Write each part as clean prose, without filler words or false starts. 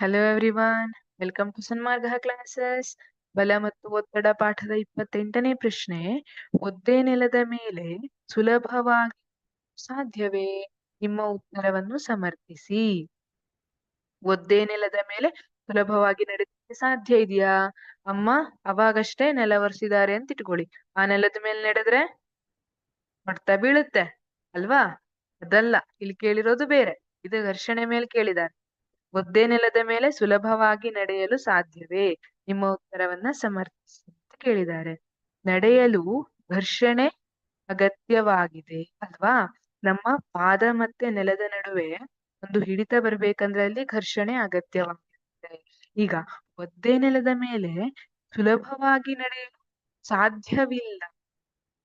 Hello everyone, welcome to Sanmarga classes. ಬಲ ಮತ್ತು ಒತ್ತಡ ಪಾಠದ 28ನೇ ಪ್ರಶ್ನೆ. ಒದ್ದೆ ನೆಲದ ಮೇಲೆ ಸುಲಭವಾಗಿ ಸಾಧ್ಯವೇ? ನಿಮ್ಮ ಉತ್ತರವನ್ನು ಸಮರ್ಥಿಸಿ. ಒದ್ದೆ ನೆಲದ ಮೇಲೆ ಸುಲಭವಾಗಿ ನಡೆದಕ್ಕೆ ಸಾಧ್ಯ ಇದೆಯಾ? ಅಮ್ಮ ಅವಾಗಷ್ಟೇ ನೆಲ ಒರೆಸಿದ್ದಾರೆ ಅಂತ ಇಟ್ಕೊಳ್ಳಿ. ಆ ನೆಲದ ಮೇಲೆ ನಡೆದ್ರೆ ಹೊಡ್ತಾ ಬೀಳುತ್ತೆ ಅಲ್ವಾ? ಅದಲ್ಲ, ಇಲ್ಲಿ ಕೇಳಿರೋದು ಬೇರೆ. ಇದು ಘರ್ಷಣೆ ಮೇಲೆ ಕೇಳಿದ್ದಾರೆ. ಒದ್ದೆ ನೆಲದ ಮೇಲೆ ಸುಲಭವಾಗಿ ನಡೆಯಲು ಸಾಧ್ಯವೇ? ನಿಮ್ಮ ಉತ್ತರವನ್ನ ಸಮರ್ಥಿಸಿ ಅಂತ ಕೇಳಿದ್ದಾರೆ. ನಡೆಯಲು ಘರ್ಷಣೆ ಅಗತ್ಯವಾಗಿದೆ ಅಲ್ವಾ? ನಮ್ಮ ಪಾದ ಮತ್ತೆ ನೆಲದ ನಡುವೆ ಒಂದು ಹಿಡಿತ ಬರ್ಬೇಕಂದ್ರೆ ಅಲ್ಲಿ ಘರ್ಷಣೆ ಅಗತ್ಯವಾಗಿದೆ. ಈಗ ಒದ್ದೆ ನೆಲದ ಮೇಲೆ ಸುಲಭವಾಗಿ ನಡೆಯಲು ಸಾಧ್ಯವಿಲ್ಲ.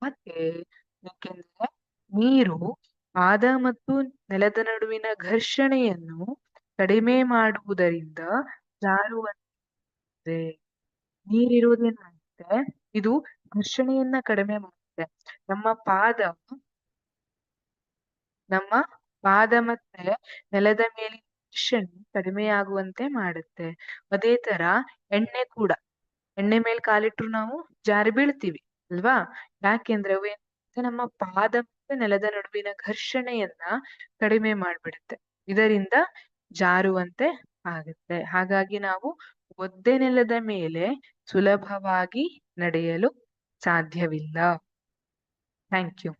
ಮತ್ತೆ ಯಾಕೆಂದ್ರೆ ನೀರು ಪಾದ ಮತ್ತು ನೆಲದ ನಡುವಿನ ಘರ್ಷಣೆಯನ್ನು ಕಡಿಮೆ ಮಾಡುವುದರಿಂದ ಜಾರುವಂತೆ. ನೀರಿರುವುದೇನಾಗುತ್ತೆ, ಇದು ಘರ್ಷಣೆಯನ್ನ ಕಡಿಮೆ ಮಾಡುತ್ತೆ. ನಮ್ಮ ಪಾದ ಮತ್ತೆ ನೆಲದ ಮೇಲಿನ ಘರ್ಷಣೆ ಕಡಿಮೆಯಾಗುವಂತೆ ಮಾಡುತ್ತೆ. ಅದೇ ತರ ಎಣ್ಣೆ ಕೂಡ, ಎಣ್ಣೆ ಮೇಲೆ ಕಾಲಿಟ್ರು ನಾವು ಜಾರಿ ಬೀಳ್ತೀವಿ ಅಲ್ವಾ? ಯಾಕೆಂದ್ರೆ ಅವು ನಮ್ಮ ಪಾದ ಮತ್ತೆ ನೆಲದ ನಡುವಿನ ಘರ್ಷಣೆಯನ್ನ ಕಡಿಮೆ ಮಾಡ್ಬಿಡುತ್ತೆ. ಇದರಿಂದ ಜಾರುವಂತೆ ಆಗುತ್ತೆ. ಹಾಗಾಗಿ ನಾವು ಒದ್ದೆ ನೆಲದ ಮೇಲೆ ಸುಲಭವಾಗಿ ನಡೆಯಲು ಸಾಧ್ಯವಿಲ್ಲ. Thank you.